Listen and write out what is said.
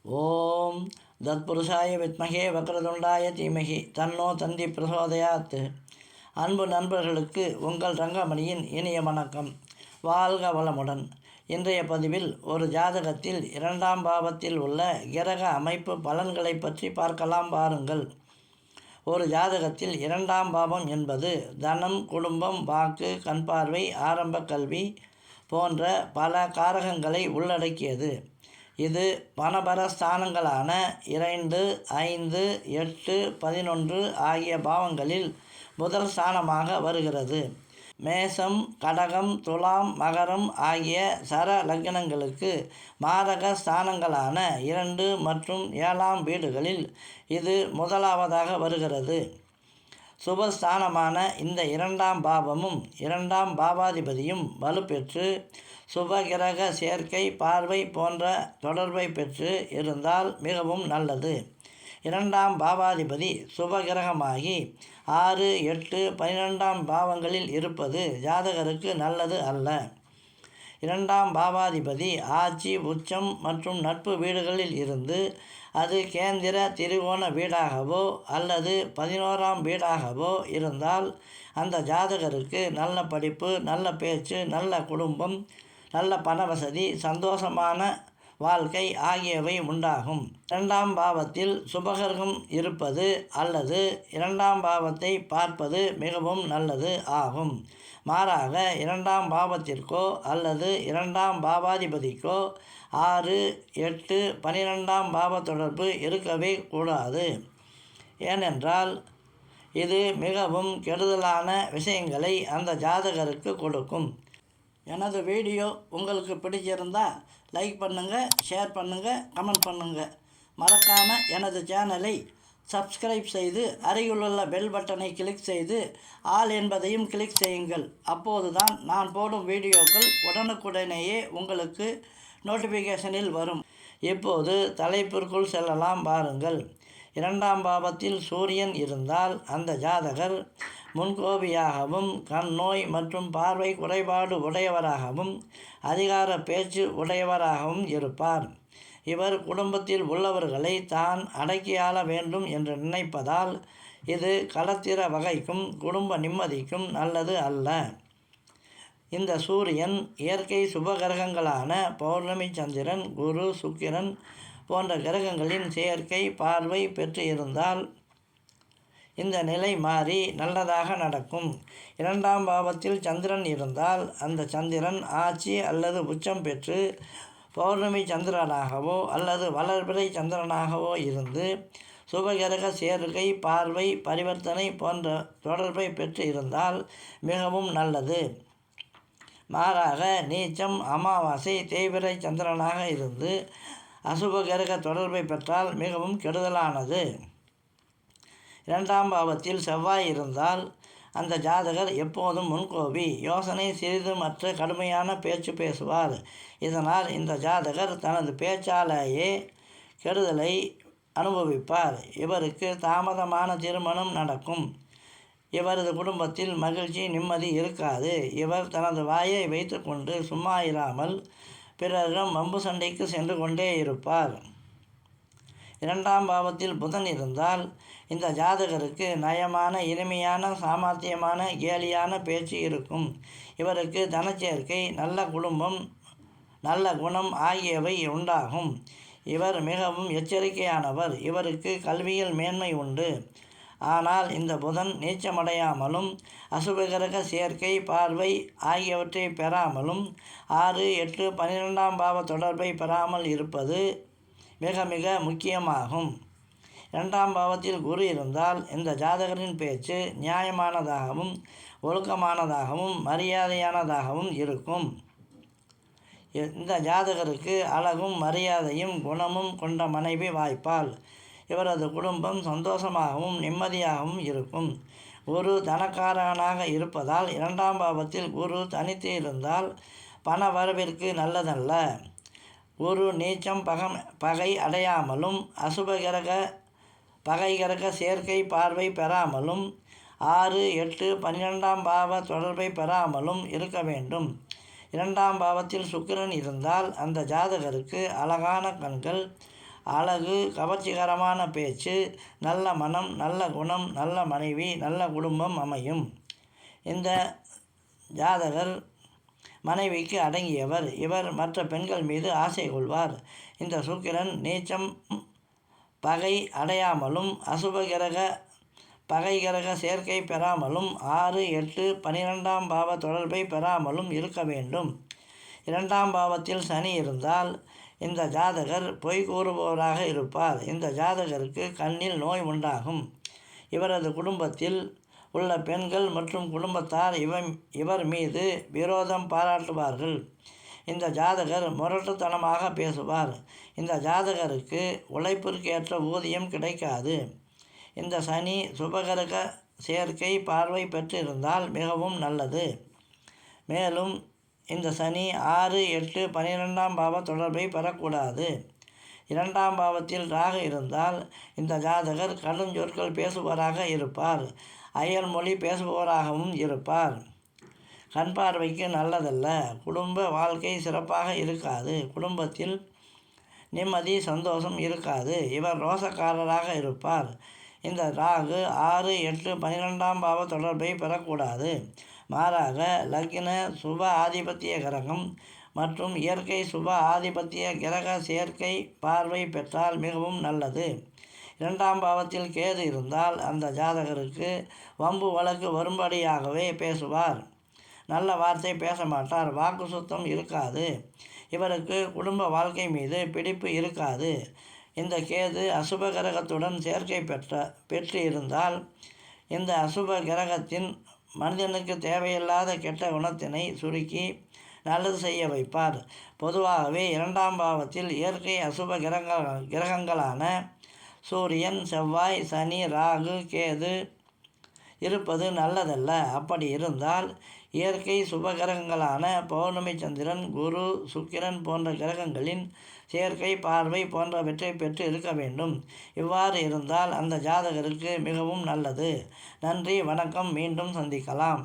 ஓம் தத்புருஷாய வித்மகே வக்ரதுண்டாய தீமகி தன்னோ தந்தி பிரசோதயாத். அன்பு நண்பர்களுக்கு உங்கள் ரங்கமணியின் இனிய வணக்கம். வாழ்க வளமுடன். இன்றைய பதிவில் ஒரு ஜாதகத்தில் 2ஆம் பாவத்தில் உள்ள கிரக அமைப்பு பலன்களை பற்றி பார்க்கலாம் பாருங்கள். ஒரு ஜாதகத்தில் 2ஆம் பாவம் என்பது தனம், குடும்பம், வாக்கு, கண் பார்வை, ஆரம்ப கல்வி போன்ற பல காரகங்களை உள்ளடக்கியது. இது பணபர ஸ்தானங்களான 2, 5, 8, 11 ஆகிய பாவங்களில் முதல் ஸ்தானமாக வருகிறது. மேசம், கடகம், துலாம், மகரம் ஆகிய சர லக்னங்களுக்கு மாரக ஸ்தானங்களான 2 மற்றும் 7ஆம் வீடுகளில் இது முதலாவதாக வருகிறது. சுபஸ்தானமான இந்த 2ஆம் பாவமும் 2ஆம் பாவாதிபதியும் வலுப்பெற்று சுபகிரக சேர்க்கை, பார்வை போன்ற தொடர்பை பெற்று இருந்தால் மிகவும் நல்லது. 2ஆம் பாவாதிபதி சுபகிரகமாகி 6, 8, 12ஆம் பாவங்களில் இருப்பது ஜாதகருக்கு நல்லது அல்ல. 2ஆம் பாவாதிபதி ஆட்சி, உச்சம் மற்றும் நட்பு வீடுகளில் இருந்து அது கேந்திர திரிகோண வீடாகவோ அல்லது 11ஆம் வீடாகவோ இருந்தால் அந்த ஜாதகருக்கு நல்ல படிப்பு, நல்ல பேச்சு, நல்ல குடும்பம், நல்ல பணவசதி, சந்தோஷமான வாழ்க்கை ஆகியவை உண்டாகும். 2ஆம் பாவத்தில் சுபகிரகம் இருப்பது அல்லது 2ஆம் பாவத்தை பார்ப்பது மிகவும் நல்லது ஆகும். மாறாக 2ஆம் பாவத்திற்கோ அல்லது 2ஆம் பாவாதிபதிக்கோ 6, 8, 12ஆம் பாவ தொடர்பு இருக்கவே கூடாது. ஏனென்றால் இது மிகவும் கெடுதலான விஷயங்களை அந்த ஜாதகருக்கு கொடுக்கும். எனது வீடியோ உங்களுக்கு பிடிச்சிருந்தால் லைக் பண்ணுங்கள், ஷேர் பண்ணுங்கள், கமெண்ட் பண்ணுங்கள். மறக்காமல் எனது சேனலை சப்ஸ்கிரைப் செய்து அருகிலுள்ள பெல் பட்டனை கிளிக் செய்து ஆல் என்பதையும் கிளிக் செய்யுங்கள். அப்போது தான் நான் போடும் வீடியோக்கள் உடனுக்குடனேயே உங்களுக்கு நோட்டிஃபிகேஷனில் வரும். இப்போது தலைப்பிற்குள் செல்லலாம் பாருங்கள். 2ஆம் பாவத்தில் சூரியன் இருந்தால் அந்த ஜாதகர் முன்கோபியாகவும், கண் நோய் மற்றும் பார்வை குறைபாடு உடையவராகவும், அதிகார பேச்சு உடையவராகவும் இருப்பார். இவர் குடும்பத்தில் உள்ளவர்களை தான் அடக்கியாள வேண்டும் என்று நினைப்பதால் இது களத்திர வகைக்கும் குடும்ப நிம்மதிக்கும் நல்லது அல்ல. இந்த சூரியன் இயற்கை சுபகிரகங்களான பௌர்ணமி, சந்திரன், குரு, சுக்கிரன் போன்ற கிரகங்களின் சேர்க்கை, பார்வை பெற்று இருந்தால் இந்த நிலை மாறி நல்லதாக நடக்கும். 2ஆம் பாவத்தில் சந்திரன் இருந்தால் அந்த சந்திரன் ஆட்சி அல்லது உச்சம் பெற்று பௌர்ணமி சந்திரனாகவோ அல்லது வளர்பிறை சந்திரனாகவோ இருந்து சுபகிரக சேர்க்கை, பார்வை, பரிவர்த்தனை போன்ற தொடர்பை பெற்று இருந்தால் மிகவும் நல்லது. மாறாக நீச்சம், அமாவாசை, தேய்பிறை சந்திரனாக இருந்து அசுபகிரக தொடர்பை பெற்றால் மிகவும் கெடுதலானது. 2ஆம் பாவத்தில் செவ்வாய் இருந்தால் அந்த ஜாதகர் எப்போதும் முன்கோபி, யோசனை சிறிதுமற்ற கடுமையான பேச்சு பேசுவார். இதனால் இந்த ஜாதகர் தனது பேச்சாலேயே கெடுதலை அனுபவிப்பார். இவருக்கு தாமதமான திருமணம் நடக்கும். இவரது குடும்பத்தில் மகிழ்ச்சி, நிம்மதி இருக்காது. இவர் தனது வாயை வைத்து கொண்டு சும்மா இராமல் பிறரிடம் வம்பு சண்டைக்கு சென்று கொண்டே இருப்பார். 2ஆம் பாவத்தில் புதன் இருந்தால் இந்த ஜாதகருக்கு நயமான, இனிமையான, சாமர்த்தியமான, கேலியான பேச்சு இருக்கும். இவருக்கு தனச்சேர்க்கை, நல்ல குடும்பம், நல்ல குணம் ஆகியவை உண்டாகும். இவர் மிகவும் எச்சரிக்கையானவர். இவருக்கு கல்வியில் மேன்மை உண்டு. ஆனால் இந்த புதன் நீச்சமடையாமலும் அசுபகிரக சேர்க்கை, பார்வை ஆகியவற்றை பெறாமலும் 6, 8, 12ஆம் பாவ தொடர்பை பெறாமல் இருப்பது மிக மிக முக்கியமாகும். 2ஆம் பாவத்தில் குரு இருந்தால் இந்த ஜாதகரின் பேச்சு நியாயமானதாகவும், ஒழுக்கமானதாகவும், மரியாதையானதாகவும் இருக்கும். இந்த ஜாதகருக்கு அழகும், மரியாதையும், குணமும் கொண்ட மனைவி வாய்ப்பால். இவரது குடும்பம் சந்தோஷமாகவும் நிம்மதியாகவும் இருக்கும். குரு தனக்காரகனாக இருப்பதால் 2ஆம் பாவத்தில் குரு தனித்து இருந்தால் பண வரவிற்கு நல்லதல்ல. குரு நீச்சம், பகை அடையாமலும் அசுபகிரக பகைகிரக சேர்க்கை, பார்வை பெறாமலும் 6, 8, 12ஆம் பாவ தொடர்பை பெறாமலும் இருக்க வேண்டும். 2ஆம் பாவத்தில் சுக்கிரன் இருந்தால் அந்த ஜாதகருக்கு அழகான கண்கள், அழகு, கவர்ச்சிகரமான பேச்சு, நல்ல மனம், நல்ல குணம், நல்ல மனைவி, நல்ல குடும்பம் அமையும். இந்த ஜாதகர் மனைவிக்கு அடங்கியவர். இவர் மற்ற பெண்கள் மீது ஆசை கொள்வார். இந்த சுக்கிரன் நீச்சம் பகை அடையாமலும் பகை கிரக சேர்க்கை பெறாமலும் 6, 8, 12ஆம் பாவ தொடர்பை பெறாமலும் இருக்க வேண்டும். 2ஆம் பாவத்தில் சனி இருந்தால் இந்த ஜாதகர் பொய் கூறுபவராக இருப்பார். இந்த ஜாதகருக்கு கண்ணில் நோய் உண்டாகும். இவரது குடும்பத்தில் உள்ள பெண்கள் மற்றும் குடும்பத்தார் இவர் மீது விரோதம் பாராட்டுவார்கள். இந்த ஜாதகர் முரட்டுத்தனமாக பேசுவார். இந்த ஜாதகருக்கு உழைப்பிற்கேற்ற ஊதியம் கிடைக்காது. இந்த சனி சுபகிரக சேர்க்கை பார்வை பெற்றிருந்தால் மிகவும் நல்லது. மேலும் இந்த சனி 6, 8, 12ஆம் பாவ தொடர்பை பெறக்கூடாது. 2ஆம் பாவத்தில் ராகு இருந்தால் இந்த ஜாதகர் கடுஞ்சொற்கள் பேசுபவராக இருப்பார். அயல் மொழி பேசுபவராகவும் இருப்பார். கண் பார்வைக்கு நல்லதல்ல. குடும்ப வாழ்க்கை சிறப்பாக இருக்காது. குடும்பத்தில் நிம்மதி, சந்தோஷம் இருக்காது. இவர் ரோசக்காரராக இருப்பார். இந்த ராகு 6, 8, 12ஆம் பாவ தொடர்பை பெறக்கூடாது. மாறாக லக்ன சுப ஆதிபத்திய கிரகம் மற்றும் இயற்கை சுப ஆதிபத்திய கிரக சேர்க்கை பார்வை பெற்றால் மிகவும் நல்லது. 2ஆம் பாவத்தில் கேது இருந்தால் அந்த ஜாதகருக்கு வம்பு வழக்கு வரும்படியாகவே பேசுவார். நல்ல வார்த்தை பேச மாட்டார். வாக்கு சுத்தம் இருக்காது. இவருக்கு குடும்ப வாழ்க்கை மீது பிடிப்பு இருக்காது. இந்த கேது அசுப கிரகத்துடன் சேர்க்கை பெற்று இருந்தால் இந்த அசுப கிரகத்தின் மனிதனுக்கு தேவையில்லாத கெட்ட குணத்தினை சுருக்கி நல்லது செய்ய வைப்பார். பொதுவாகவே 2ஆம் பாவத்தில் இயற்கை அசுப கிரகங்களான சூரியன், செவ்வாய், சனி, ராகு, கேது இருப்பது நல்லதல்ல. அப்படி இருந்தால் இயற்கை சுபகிரகங்களான பௌர்ணமி சந்திரன், குரு, சுக்கிரன் போன்ற கிரகங்களின் சேர்க்கை, பார்வை போன்றவற்றை பெற்று இருக்க வேண்டும். இவ்வாறு இருந்தால் அந்த ஜாதகருக்கு மிகவும் நல்லது. நன்றி, வணக்கம். மீண்டும் சந்திக்கலாம்.